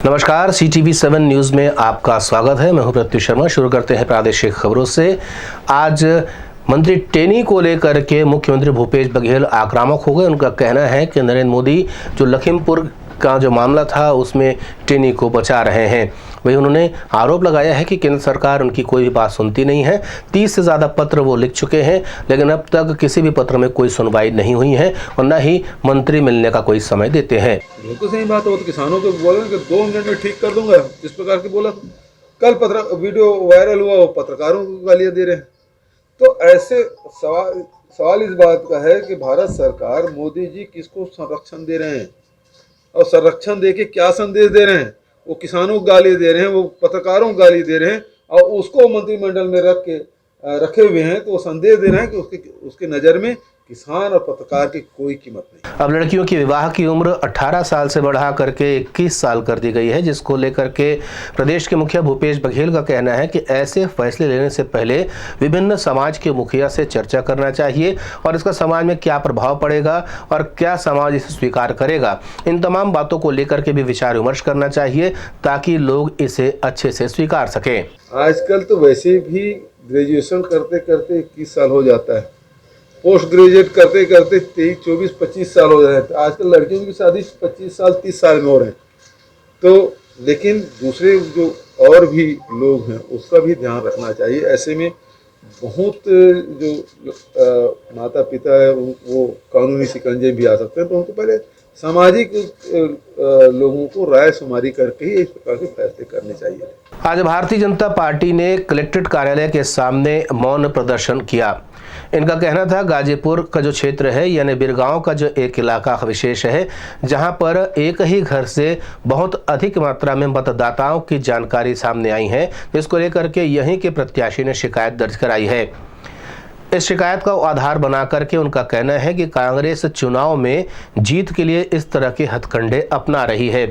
नमस्कार, CTV7 news में आपका स्वागत है। मैं हूं प्रत्युष शर्मा। शुरू करते हैं प्रादेशिक खबरों से। आज मंत्री टेनी को लेकर के मुख्यमंत्री भूपेश बघेल आक्रामक हो गए। उनका कहना है कि नरेंद्र मोदी जो लखीमपुर का जो मामला था उसमें टेनी को बचा रहे हैं। वहीं उन्होंने आरोप लगाया है कि केंद्र सरकार उनकी कोई भी बात सुनती नहीं है। 30 से ज़्यादा पत्र वो लिख चुके हैं, लेकिन अब तक किसी भी पत्र में कोई सुनवाई नहीं हुई है और न ही मंत्री मिलने का कोई समय देते हैं। बिल्कुल सही बात है। वो तो किसानों को बोला कि 2 मिनट में ठीक कर दूंगा, जिस प्रकार की बोला। कल वीडियो वायरल हुआ, वो पत्रकारों को गालियां दे रहे हैं। तो ऐसे सवाल इस बात का है कि भारत सरकार, मोदी जी किसको संरक्षण दे रहे हैं और संरक्षण देके क्या संदेश दे रहे हैं। वो किसानों को गाली दे रहे हैं, वो पत्रकारों को गाली दे रहे हैं और उसको मंत्रिमंडल में रखे हुए हैं। तो वो संदेश दे रहे हैं कि उसके नज़र में किसान और पत्रकार की कोई कीमत नहीं। अब लड़कियों की विवाह की उम्र 18 साल से बढ़ा करके 21 साल कर दी गई है, जिसको लेकर के प्रदेश के मुखिया भूपेश बघेल का कहना है कि ऐसे फैसले लेने से पहले विभिन्न समाज के मुखिया से चर्चा करना चाहिए और इसका समाज में क्या प्रभाव पड़ेगा और क्या समाज इसे स्वीकार करेगा। इन तमाम बातों को लेकर के भी विचार विमर्श करना चाहिए ताकि लोग इसे अच्छे से स्वीकार सकें। आजकल तो वैसे भी ग्रेजुएशन करते करते 21 साल हो जाता है, पोस्ट ग्रेजुएट करते करते 23, 24, 25 साल हो जाते हैं। आजकल लड़कियों की शादी 25 साल 30 साल में हो रहे हैं। तो लेकिन दूसरे जो और भी लोग हैं उसका भी ध्यान रखना चाहिए। ऐसे में बहुत जो माता पिता है वो कानूनी शिकंजे भी आ सकते हैं। तो उनको पहले सामाजिक लोगों को राय शुमारी करके ही इस प्रकार के फैसले करने चाहिए। आज भारतीय जनता पार्टी ने कलेक्ट्रेट कार्यालय के सामने मौन प्रदर्शन किया। इनका कहना था गाजीपुर का जो क्षेत्र है यानी बिरगांव का जो एक इलाका विशेष है, जहां पर एक ही घर से बहुत अधिक मात्रा में मतदाताओं की जानकारी सामने आई है, जिसको लेकर के यहीं के प्रत्याशी ने शिकायत दर्ज कराई है। इस शिकायत का आधार बना करके उनका कहना है कि कांग्रेस चुनाव में जीत के लिए इस तरह के हथकंडे अपना रही है।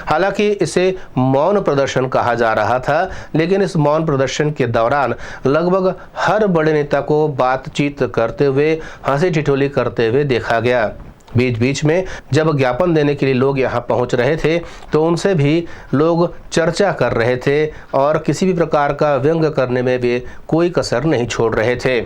हालांकि इसे मौन प्रदर्शन कहा जा रहा था, लेकिन इस मौन प्रदर्शन के दौरान लगभग हर बड़े नेता को बातचीत करते हुए, हंसी ठिठोली करते हुए देखा गया। बीच बीच में जब ज्ञापन देने के लिए लोग यहां पहुंच रहे थे तो उनसे भी लोग चर्चा कर रहे थे और किसी भी प्रकार का व्यंग्य करने में भी कोई कसर नहीं छोड़ रहे थे।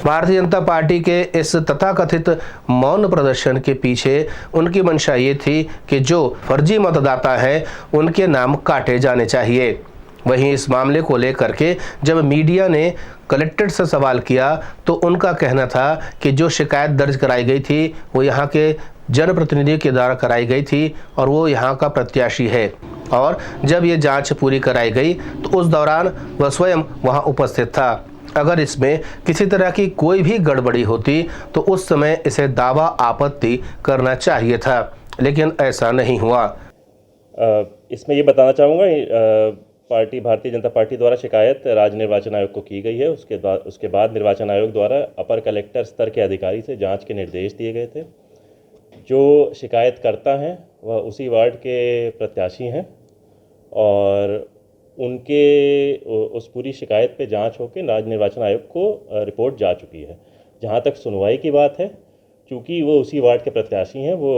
भारतीय जनता पार्टी के इस तथाकथित मौन प्रदर्शन के पीछे उनकी मंशा ये थी कि जो फर्जी मतदाता हैं उनके नाम काटे जाने चाहिए। वहीं इस मामले को लेकर के जब मीडिया ने कलेक्ट्रेट से सवाल किया तो उनका कहना था कि जो शिकायत दर्ज कराई गई थी वो यहाँ के जनप्रतिनिधि के द्वारा कराई गई थी और वो यहाँ का प्रत्याशी है, और जब ये जांच पूरी कराई गई तो उस दौरान वह स्वयं वहाँ उपस्थित था। अगर इसमें किसी तरह की कोई भी गड़बड़ी होती तो उस समय इसे दावा आपत्ति करना चाहिए था, लेकिन ऐसा नहीं हुआ। इसमें ये बताना चाहूँगा, भारतीय जनता पार्टी द्वारा शिकायत राज्य निर्वाचन आयोग को की गई है। उसके बाद निर्वाचन आयोग द्वारा अपर कलेक्टर स्तर के अधिकारी से जांच के निर्देश दिए गए थे। जो शिकायतकर्ता हैं वह उसी वार्ड के प्रत्याशी हैं और उनके उस पूरी शिकायत पे जांच होकर राज्य निर्वाचन आयोग को रिपोर्ट जा चुकी है। जहां तक सुनवाई की बात है, चूँकि वो उसी वार्ड के प्रत्याशी हैं, वो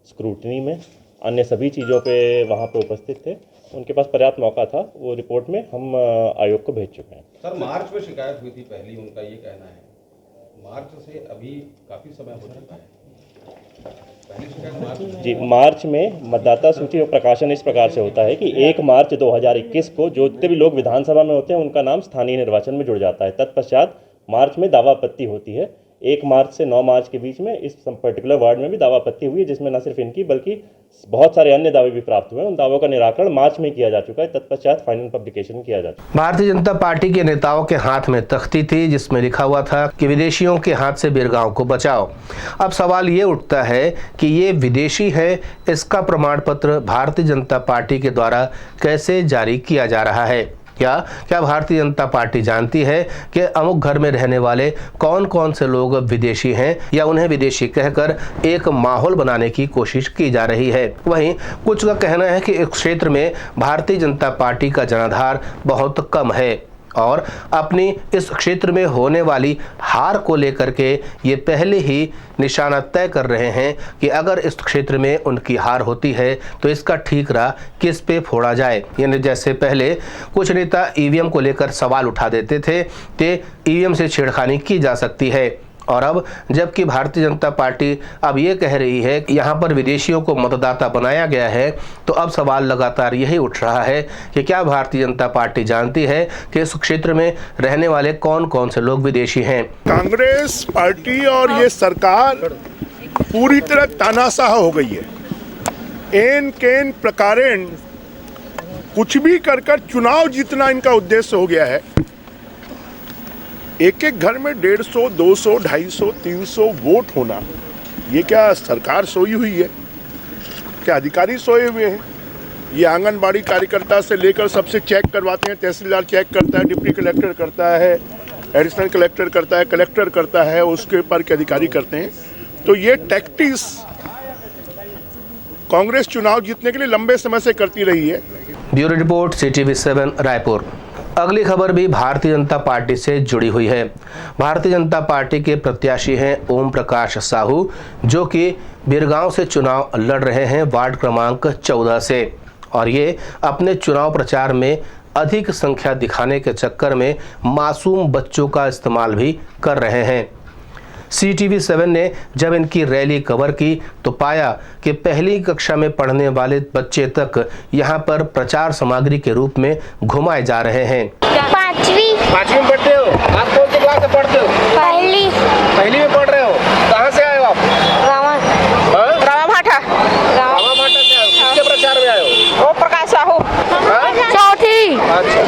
स्क्रूटनी में अन्य सभी चीज़ों पे वहाँ पे उपस्थित थे, उनके पास पर्याप्त मौका था। वो रिपोर्ट में हम आयोग को भेज चुके हैं। सर, मार्च में शिकायत हुई थी पहली, उनका ये कहना है। मार्च से अभी काफ़ी समय हो चुका है। जी, मार्च में मतदाता सूची में प्रकाशन इस प्रकार से होता है कि 1 मार्च 2021 को जो जितने भी लोग विधानसभा में होते हैं उनका नाम स्थानीय निर्वाचन में जुड़ जाता है। तत्पश्चात मार्च में दावा आपत्ति होती है। 1 मार्च से 9 मार्च के बीच में इस पर्टिकुलर वार्ड में भी दावा आपत्ति हुई है, जिसमें न सिर्फ इनकी बल्कि बहुत सारे अन्य दावे भी प्राप्त हुए हैं। उन दावों का निराकरण मार्च में किया जा चुका है। तत्पश्चात फाइनल पब्लिकेशन किया जा चुका है। भारतीय जनता पार्टी के नेताओं के हाथ में तख्ती थी जिसमें लिखा हुआ था कि विदेशियों के हाथ से बिरगांव को बचाओ। अब सवाल ये उठता है कि ये विदेशी है, इसका प्रमाण पत्र भारतीय जनता पार्टी के द्वारा कैसे जारी किया जा रहा है। क्या भारतीय जनता पार्टी जानती है कि अमुक घर में रहने वाले कौन कौन से लोग विदेशी हैं, या उन्हें विदेशी कहकर एक माहौल बनाने की कोशिश की जा रही है। वहीं कुछ का कहना है कि इस क्षेत्र में भारतीय जनता पार्टी का जनाधार बहुत कम है और अपनी इस क्षेत्र में होने वाली हार को लेकर के ये पहले ही निशाना तय कर रहे हैं कि अगर इस क्षेत्र में उनकी हार होती है तो इसका ठीकरा किस पे फोड़ा जाए। यानी जैसे पहले कुछ नेता ईवीएम को लेकर सवाल उठा देते थे कि ईवीएम से छेड़खानी की जा सकती है, और अब जबकि भारतीय जनता पार्टी अब ये कह रही है कि यहाँ पर विदेशियों को मतदाता बनाया गया है, तो अब सवाल लगातार यही उठ रहा है कि क्या भारतीय जनता पार्टी जानती है कि इस क्षेत्र में रहने वाले कौन कौन से लोग विदेशी हैं। कांग्रेस पार्टी और ये सरकार पूरी तरह तानाशाह हो गई है। एन केन प्रकारेण कुछ भी कर चुनाव जीतना इनका उद्देश्य हो गया है। एक एक घर में 150, 200, 250, 300 वोट होना, ये क्या सरकार सोई हुई है? क्या अधिकारी सोए हुए हैं? ये आंगनबाड़ी कार्यकर्ता से लेकर सबसे चेक करवाते हैं। तहसीलदार चेक करता है, डिप्टी कलेक्टर करता है, एडिशनल कलेक्टर करता है, कलेक्टर करता है, उसके ऊपर के अधिकारी करते हैं। तो ये टैक्टिक्स कांग्रेस चुनाव जीतने के लिए लंबे समय से करती रही है। Bureau report, CTV7 Raipur. अगली खबर भी भारतीय जनता पार्टी से जुड़ी हुई है। भारतीय जनता पार्टी के प्रत्याशी हैं ओम प्रकाश साहू, जो कि बिरगांव से चुनाव लड़ रहे हैं वार्ड क्रमांक 14 से, और ये अपने चुनाव प्रचार में अधिक संख्या दिखाने के चक्कर में मासूम बच्चों का इस्तेमाल भी कर रहे हैं। CTV7 ने जब इनकी रैली कवर की तो पाया कि पहली कक्षा में पढ़ने वाले बच्चे तक यहां पर प्रचार सामग्री के रूप में घुमाए जा रहे हैं। पांचवी में पढ़ते हो आप? कौन सी क्लास में पढ़ते हो? पहली में पढ़ रहे हो। कहां से आए हो आप? रामाभाटा से आए हो। किसके प्रचार में आए हो? ओम प्रकाश साहू चौथी। अच्छा,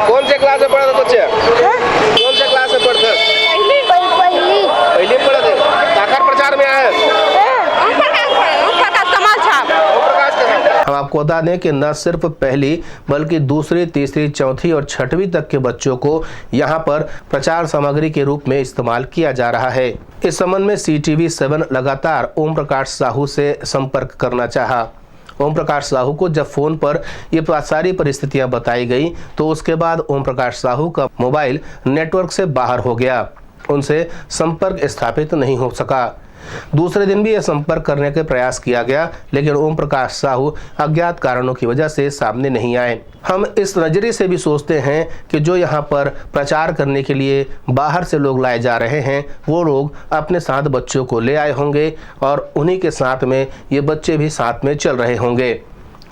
कौन से क्लास में पढ़ते बच्चे? कौन से क्लास में पढ़ते? पहली में पढ़ते। काकर प्रचार में आए? हम आपको बता दें कि न सिर्फ पहली बल्कि दूसरी, तीसरी, चौथी और छठवीं तक के बच्चों को यहां पर प्रचार सामग्री के रूप में इस्तेमाल किया जा रहा है। इस संबंध में CTV7 लगातार ओम प्रकाश साहू से संपर्क करना चाहा। ओम प्रकाश साहू को जब फोन पर ये सारी परिस्थितियां बताई गई तो उसके बाद ओम प्रकाश साहू का मोबाइल नेटवर्क से बाहर हो गया, उनसे संपर्क स्थापित नहीं हो सका। दूसरे दिन भी यह संपर्क करने के प्रयास किया गया, लेकिन ओम प्रकाश साहू अज्ञात कारणों की वजह से सामने नहीं आए। हम इस नजरिए से भी सोचते हैं कि जो यहाँ पर प्रचार करने के लिए बाहर से लोग लाए जा रहे हैं, वो लोग अपने साथ बच्चों को ले आए होंगे और उन्हीं के साथ में ये बच्चे भी साथ में चल रहे होंगे।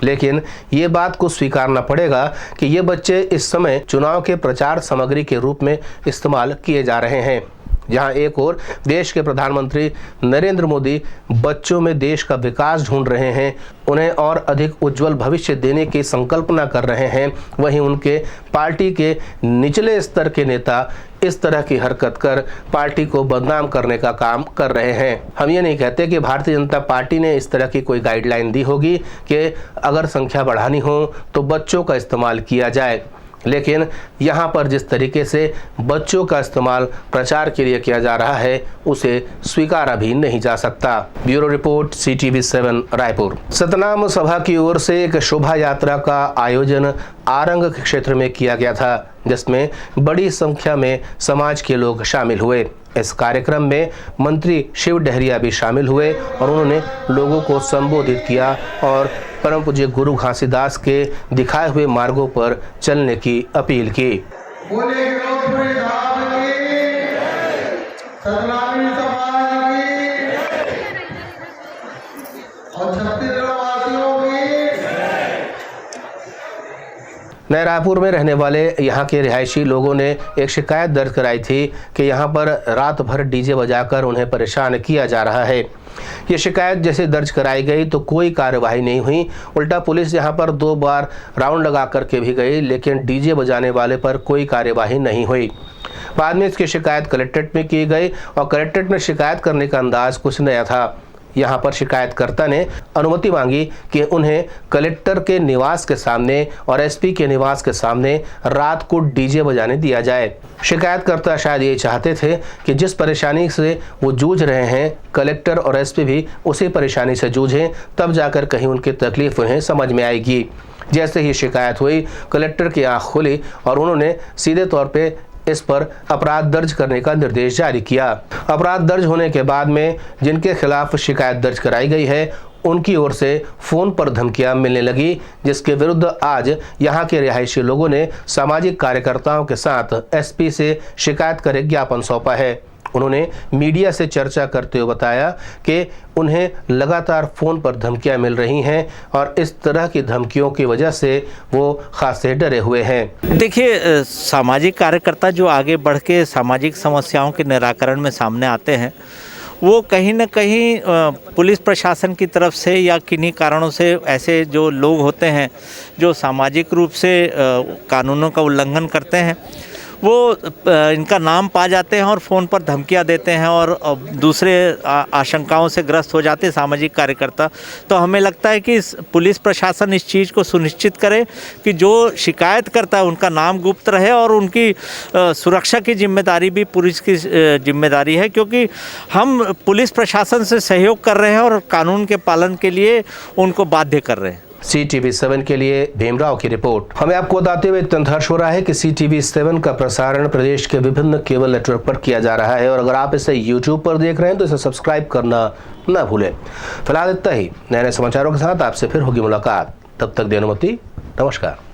लेकिन ये बात को स्वीकारना पड़ेगा कि ये बच्चे इस समय चुनाव के प्रचार सामग्री के रूप में इस्तेमाल किए जा रहे हैं। जहां एक और देश के प्रधानमंत्री नरेंद्र मोदी बच्चों में देश का विकास ढूंढ रहे हैं, उन्हें और अधिक उज्जवल भविष्य देने की संकल्पना कर रहे हैं, वहीं उनके पार्टी के निचले स्तर के नेता इस तरह की हरकत कर पार्टी को बदनाम करने का काम कर रहे हैं। हम ये नहीं कहते कि भारतीय जनता पार्टी ने इस तरह की कोई गाइडलाइन दी होगी कि अगर संख्या बढ़ानी हो तो बच्चों का इस्तेमाल किया जाए, लेकिन यहाँ पर जिस तरीके से बच्चों का इस्तेमाल प्रचार के लिए किया जा रहा है उसे स्वीकारा भी नहीं जा सकता। Bureau report, CTV7 Raipur. Satnam सभा की ओर से एक शोभा यात्रा का आयोजन आरंग क्षेत्र में किया गया था, जिसमें बड़ी संख्या में समाज के लोग शामिल हुए। इस कार्यक्रम में मंत्री शिव डहरिया भी शामिल हुए और उन्होंने लोगों को संबोधित किया और परम पूज्य गुरु घासीदास के दिखाए हुए मार्गों पर चलने की अपील की। नए रायपुर में रहने वाले यहाँ के रिहायशी लोगों ने एक शिकायत दर्ज कराई थी कि यहाँ पर रात भर डीजे बजाकर उन्हें परेशान किया जा रहा है। ये शिकायत जैसे दर्ज कराई गई तो कोई कार्यवाही नहीं हुई, उल्टा पुलिस यहाँ पर 2 बार राउंड लगा करके भी गई, लेकिन डीजे बजाने वाले पर कोई कार्यवाही नहीं हुई। बाद में इसकी शिकायत कलेक्ट्रेट में की गई और कलेक्ट्रेट में शिकायत करने का अंदाज कुछ नया था। यहाँ पर शिकायतकर्ता ने अनुमति मांगी कि उन्हें कलेक्टर के निवास के सामने और एसपी के निवास के सामने रात को डीजे बजाने दिया जाए। शिकायतकर्ता शायद ये चाहते थे कि जिस परेशानी से वो जूझ रहे हैं कलेक्टर और एसपी भी उसी परेशानी से जूझें, तब जाकर कहीं उनकी तकलीफ उन्हें समझ में आएगी। जैसे ही शिकायत हुई कलेक्टर की आंख खुली और उन्होंने सीधे तौर पे इस पर अपराध दर्ज करने का निर्देश जारी किया। अपराध दर्ज होने के बाद में जिनके खिलाफ शिकायत दर्ज कराई गई है उनकी ओर से फोन पर धमकियां मिलने लगी, जिसके विरुद्ध आज यहां के रिहायशी लोगों ने सामाजिक कार्यकर्ताओं के साथ एसपी से शिकायत कर एक ज्ञापन सौंपा है। उन्होंने मीडिया से चर्चा करते हुए बताया कि उन्हें लगातार फ़ोन पर धमकियां मिल रही हैं और इस तरह की धमकियों की वजह से वो खासे डरे हुए हैं। देखिए, सामाजिक कार्यकर्ता जो आगे बढ़ के सामाजिक समस्याओं के निराकरण में सामने आते हैं वो कहीं न कहीं पुलिस प्रशासन की तरफ से या किन्हीं कारणों से ऐसे जो लोग होते हैं जो सामाजिक रूप से कानूनों का उल्लंघन करते हैं वो इनका नाम पा जाते हैं और फ़ोन पर धमकियां देते हैं और दूसरे आशंकाओं से ग्रस्त हो जाते हैं सामाजिक कार्यकर्ता। तो हमें लगता है कि पुलिस प्रशासन इस चीज़ को सुनिश्चित करे कि जो शिकायत करता है उनका नाम गुप्त रहे और उनकी सुरक्षा की जिम्मेदारी भी पुलिस की जिम्मेदारी है, क्योंकि हम पुलिस प्रशासन से सहयोग कर रहे हैं और कानून के पालन के लिए उनको बाध्य कर रहे हैं। CTV7 के लिए भीमराव की रिपोर्ट। हमें आपको बताते हुए अत्यंत हर्ष हो रहा है कि CTV7 का प्रसारण प्रदेश के विभिन्न केबल नेटवर्क पर किया जा रहा है और अगर आप इसे YouTube पर देख रहे हैं तो इसे सब्सक्राइब करना ना भूलें। फिलहाल इतना ही। नए नए समाचारों के साथ आपसे फिर होगी मुलाकात। तब तक दी अनुमति। नमस्कार।